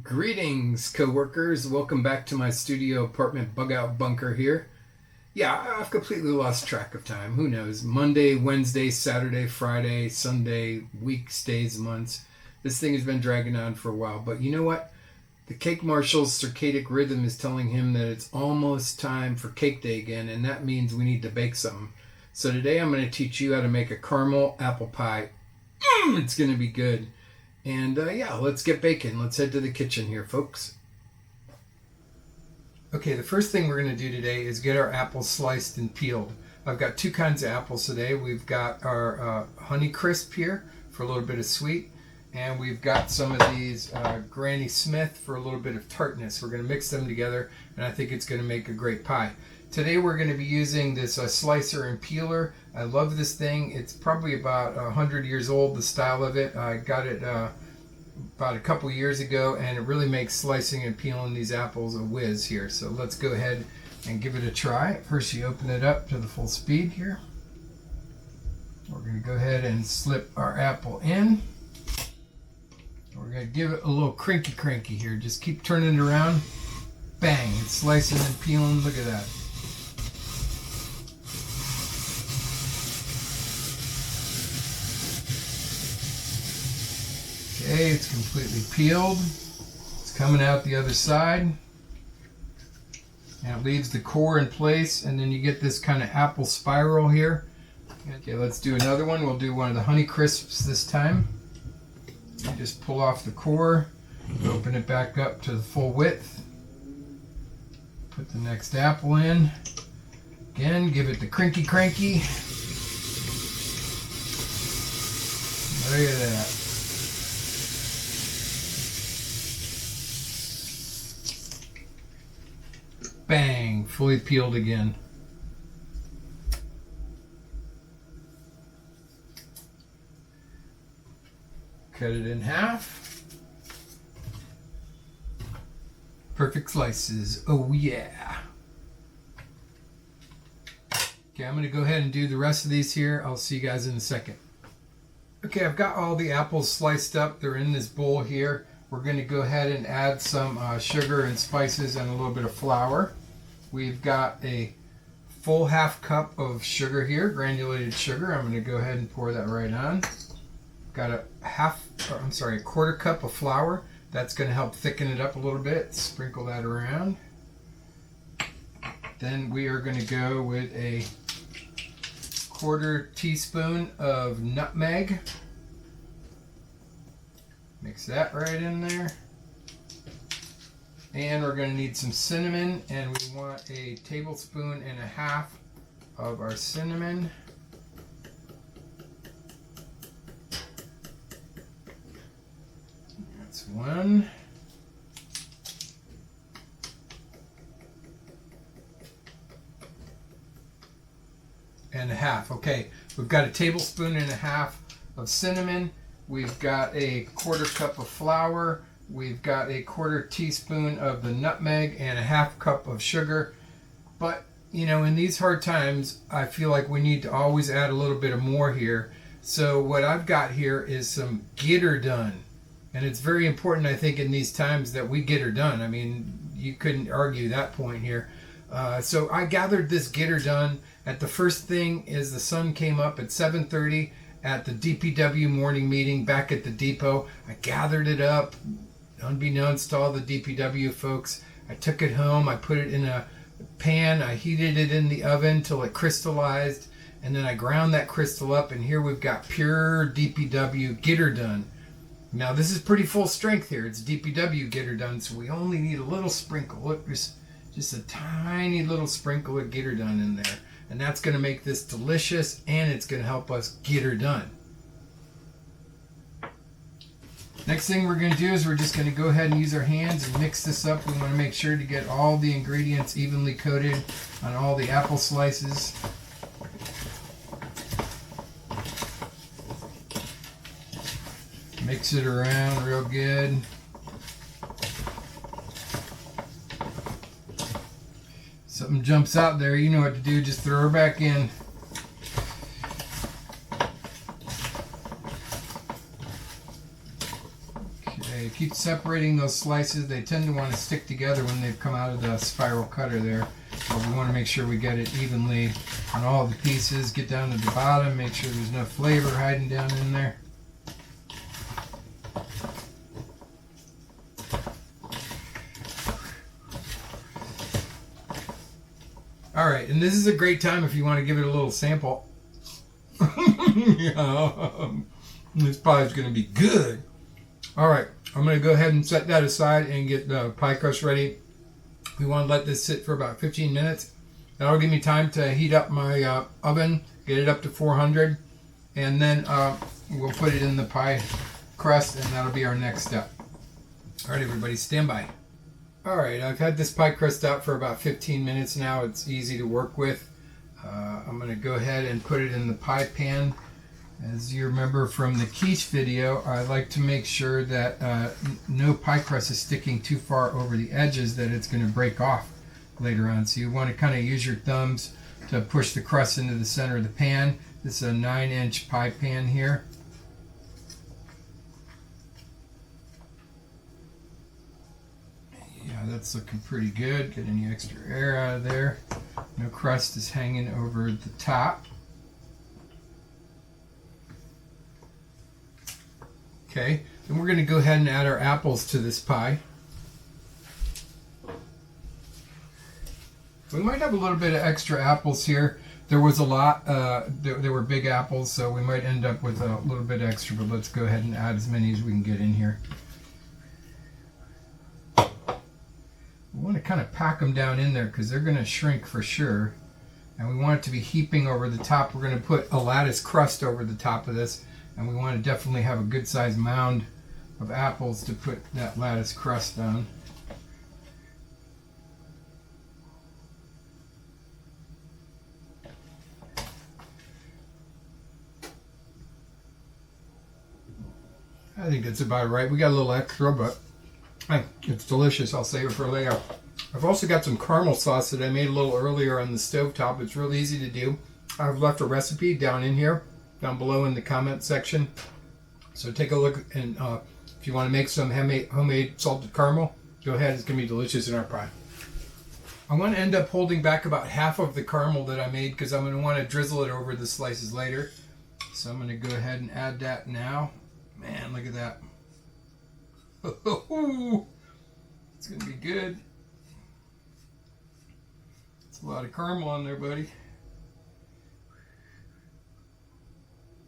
Greetings, co-workers. Welcome back to my studio apartment bug out bunker here. Yeah, I've completely lost track of time. Who knows? Monday, Wednesday, Saturday, Friday, Sunday, weeks, days, months. This thing has been dragging on for a while. But you know what? The cake marshal's circadian rhythm is telling him that it's almost time for cake day again, and that means we need to bake something. So today I'm going to teach you how to make a caramel apple pie. It's going to be good. And yeah, let's get baking. Let's head to the kitchen here, folks. Okay, the first thing we're going to do today is get our apples sliced and peeled. I've got two kinds of apples today. We've got our Honey Crisp here for a little bit of sweet, and we've got some of these Granny Smith for a little bit of tartness. We're going to mix them together, and I think it's going to make a great pie. Today we're going to be using this slicer and peeler. I love this thing. It's probably about 100 years old, the style of it. I got it about a couple years ago, and it really makes slicing and peeling these apples a whiz here. So let's go ahead and give it a try. First you open it up to the full speed here. We're going to go ahead and slip our apple in. We're going to give it a little cranky here. Just keep turning it around. Bang, it's slicing and peeling. Look at that. Okay, it's completely peeled. It's coming out the other side. And it leaves the core in place, and then you get this kind of apple spiral here. Okay, let's do another one. We'll do one of the Honey Crisps this time. You just pull off the core, open it back up to the full width. Put the next apple in. Again, give it the cranky. Look at that. Bang, fully peeled again. Cut it in half. Perfect slices. Oh yeah. Okay, I'm going to go ahead and do the rest of these here. I'll see you guys in a second. Okay, I've got all the apples sliced up. They're in this bowl here. We're going to go ahead and add some sugar and spices and a little bit of flour. We've got a full half cup of sugar here, granulated sugar. I'm going to go ahead and pour that right on. Got a quarter cup of flour. That's going to help thicken it up a little bit. Sprinkle that around. Then we are going to go with a quarter teaspoon of nutmeg. Mix that right in there. And we're going to need some cinnamon, and we want a tablespoon and a half of our cinnamon. That's one. And a half. Okay, we've got a tablespoon and a half of cinnamon. We've got a quarter cup of flour. We've got a quarter teaspoon of the nutmeg and a half cup of sugar. But, you know, in these hard times, I feel like we need to always add a little bit of more here. So what I've got here is some get her done. And it's very important, I think, in these times that we get her done. I mean, you couldn't argue that point here. So I gathered this get her done at the first thing is the sun came up at 7:30 at the DPW morning meeting back at the depot. I gathered it up, unbeknownst to all the DPW folks. I took it home, I put it in a pan, I heated it in the oven till it crystallized, and then I ground that crystal up, and here we've got pure DPW get her done. Now this is pretty full strength here. It's DPW get her done, so we only need a little sprinkle. Look, just a tiny little sprinkle of get her done in there. And that's going to make this delicious, and it's going to help us get her done. Next thing we're going to do is we're just going to go ahead and use our hands and mix this up. We want to make sure to get all the ingredients evenly coated on all the apple slices. Mix it around real good. Something jumps out there, you know what to do, just throw her back in. Okay, Okay, keep separating those slices. They tend to want to stick together when they've come out of the spiral cutter there. But we want to make sure we get it evenly on all the pieces. Get down to the bottom, make sure there's no flavor hiding down in there. Alright, and this is a great time if you want to give it a little sample. Yeah, this pie is going to be good. Alright, I'm going to go ahead and set that aside and get the pie crust ready. We want to let this sit for about 15 minutes. That'll give me time to heat up my oven, get it up to 400, and then we'll put it in the pie crust, and that'll be our next step. Alright everybody, stand by. Alright, I've had this pie crust out for about 15 minutes now. It's easy to work with. I'm going to go ahead and put it in the pie pan. As you remember from the quiche video, I like to make sure that no pie crust is sticking too far over the edges that it's going to break off later on. So you want to kind of use your thumbs to push the crust into the center of the pan. This is a 9-inch pie pan here. Yeah, that's looking pretty good. Get any extra air out of there. No crust is hanging over the top. Okay, then we're going to go ahead and add our apples to this pie. We might have a little bit of extra apples here. There was a lot, there were big apples, so we might end up with a little bit extra, but let's go ahead and add as many as we can get in here. We want to kind of pack them down in there because they're going to shrink for sure. And we want it to be heaping over the top. We're going to put a lattice crust over the top of this. And we want to definitely have a good sized mound of apples to put that lattice crust on. I think that's about right. We got a little extra, but it's delicious. I'll save it for later. I've also got some caramel sauce that I made a little earlier on the stovetop. It's real easy to do. I've left a recipe down in here, down below in the comment section. So take a look, and if you want to make some homemade salted caramel, go ahead. It's going to be delicious in our pie. I'm going to end up holding back about half of the caramel that I made because I'm going to want to drizzle it over the slices later. So I'm going to go ahead and add that now. Man, look at that. It's going to be good. It's a lot of caramel on there, buddy.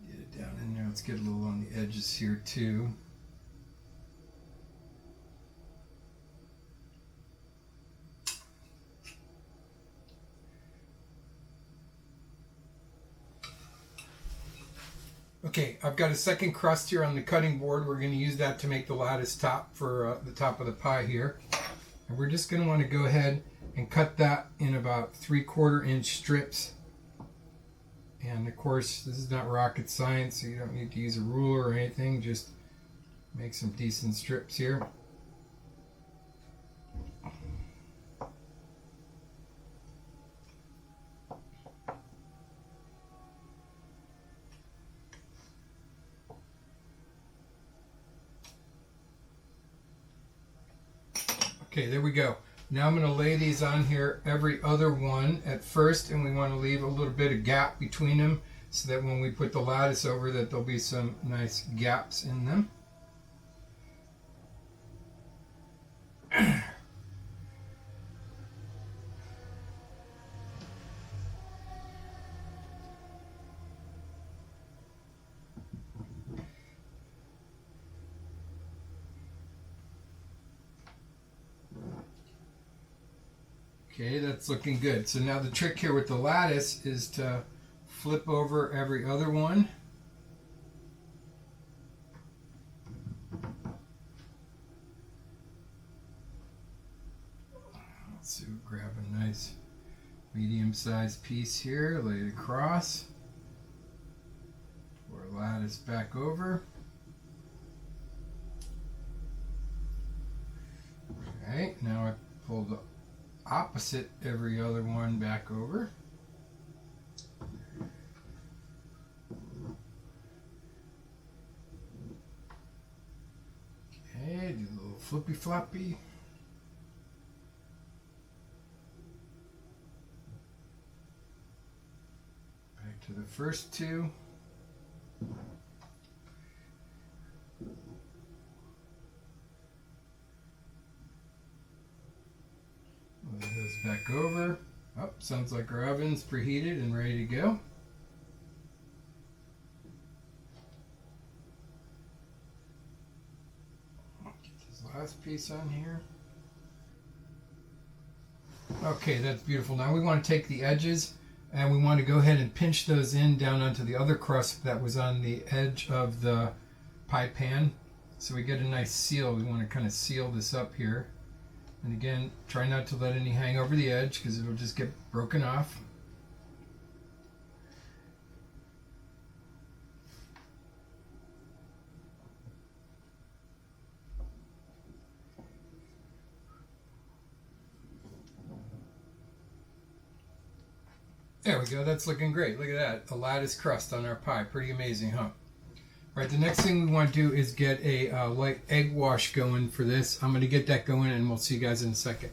Get it down in there. Let's get a little on the edges here too. Okay, I've got a second crust here on the cutting board. We're going to use that to make the lattice top for the top of the pie here. And we're just going to want to go ahead and cut that in about 3/4 inch strips. And of course, this is not rocket science, so you don't need to use a ruler or anything. Just make some decent strips here. Okay, there we go. Now I'm going to lay these on here every other one at first, and we want to leave a little bit of gap between them so that when we put the lattice over that there'll be some nice gaps in them. Okay, that's looking good. So now the trick here with the lattice is to flip over every other one. Let's see, we'll grab a nice medium-sized piece here, lay it across. Pour lattice back over. Okay, now I pull the opposite every other one back over. Okay, flippy floppy. Back to the first two. Move those back over. Oh, sounds like our oven's preheated and ready to go. Last piece on here. Okay, that's beautiful. Now we want to take the edges and we want to go ahead and pinch those in down onto the other crust that was on the edge of the pie pan. So we get a nice seal. We want to kind of seal this up here. And again, try not to let any hang over the edge because it'll just get broken off. There we go, that's looking great. Look at that, a lattice crust on our pie. Pretty amazing, huh? All right, the next thing we want to do is get a light egg wash going for this. I'm going to get that going and we'll see you guys in a second.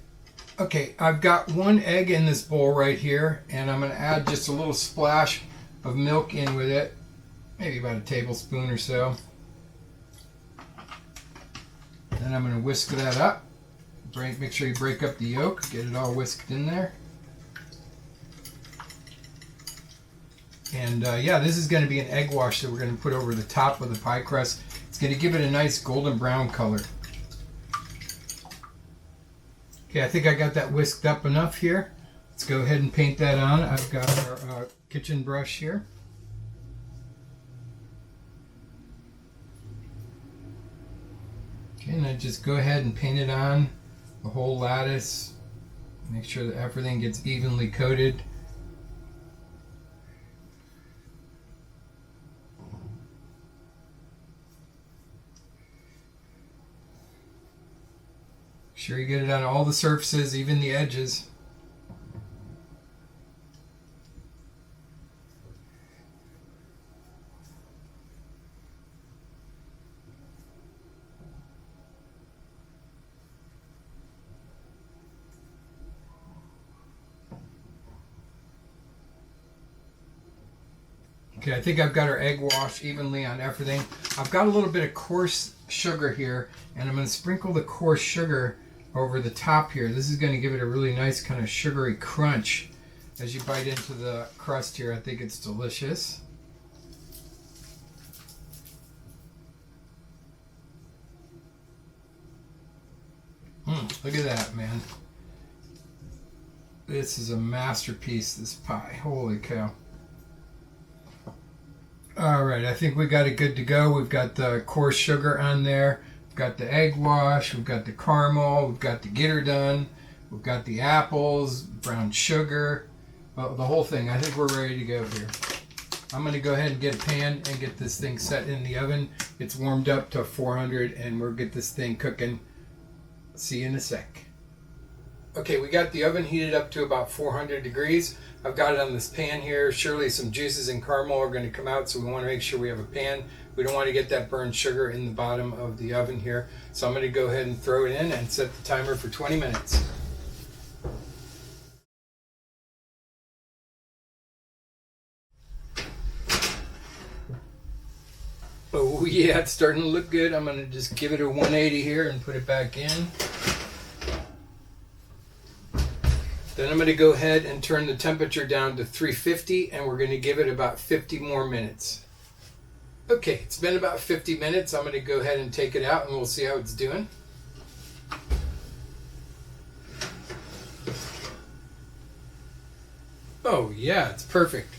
Okay, I've got one egg in this bowl right here and I'm going to add just a little splash of milk in with it. Maybe about a tablespoon or so. Then I'm going to whisk that up. Make sure you break up the yolk, get it all whisked in there. And yeah, this is going to be an egg wash that we're going to put over the top of the pie crust. It's going to give it a nice golden brown color. Okay, I think I got that whisked up enough here. Let's go ahead and paint that on. I've got our kitchen brush here. Okay, and I just go ahead and paint it on the whole lattice. Make sure that everything gets evenly coated. Sure you get it on all the surfaces, even the edges. Okay, I think I've got our egg wash evenly on everything. I've got a little bit of coarse sugar here, and I'm going to sprinkle the coarse sugar over the top here. This is going to give it a really nice kind of sugary crunch as you bite into the crust here. I think it's delicious. Look at that, man. This is a masterpiece, this pie. Holy cow. Alright, I think we got it good to go. We've got the coarse sugar on there. We've got the egg wash. We've got the caramel. We've got the gitter done. We've got the apples, brown sugar. Well, the whole thing. I think we're ready to go here. I'm going to go ahead and get a pan and get this thing set in the oven. It's warmed up to 400 and we'll get this thing cooking. See you in a sec. Okay, we got the oven heated up to about 400 degrees. I've got it on this pan here. Surely some juices and caramel are going to come out, so we want to make sure we have a pan. We don't want to get that burned sugar in the bottom of the oven here. So I'm going to go ahead and throw it in and set the timer for 20 minutes. Oh yeah, it's starting to look good. I'm going to just give it a 180 here and put it back in. Then I'm going to go ahead and turn the temperature down to 350 and we're going to give it about 50 more minutes. Okay, it's been about 50 minutes. I'm going to go ahead and take it out and we'll see how it's doing. Oh yeah, it's perfect.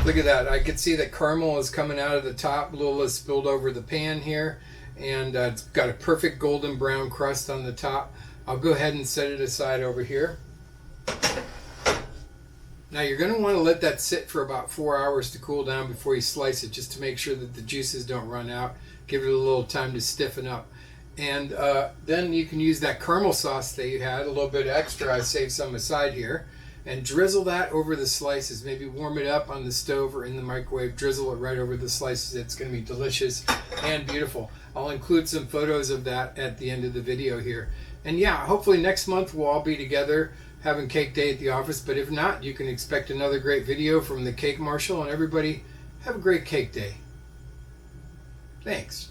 Look at that. I can see that caramel is coming out of the top. A little is spilled over the pan here. And it's got a perfect golden brown crust on the top. I'll go ahead and set it aside over here. Now you're going to want to let that sit for about 4 hours to cool down before you slice it, just to make sure that the juices don't run out. Give it a little time to stiffen up. And then you can use that caramel sauce that you had, a little bit extra. I saved some aside here. and drizzle that over the slices. Maybe warm it up on the stove or in the microwave. Drizzle it right over the slices. It's going to be delicious and beautiful. I'll include some photos of that at the end of the video here. And yeah, hopefully next month we'll all be together having cake day at the office. But if not, you can expect another great video from the Cake Marshal. And everybody, have a great cake day. Thanks.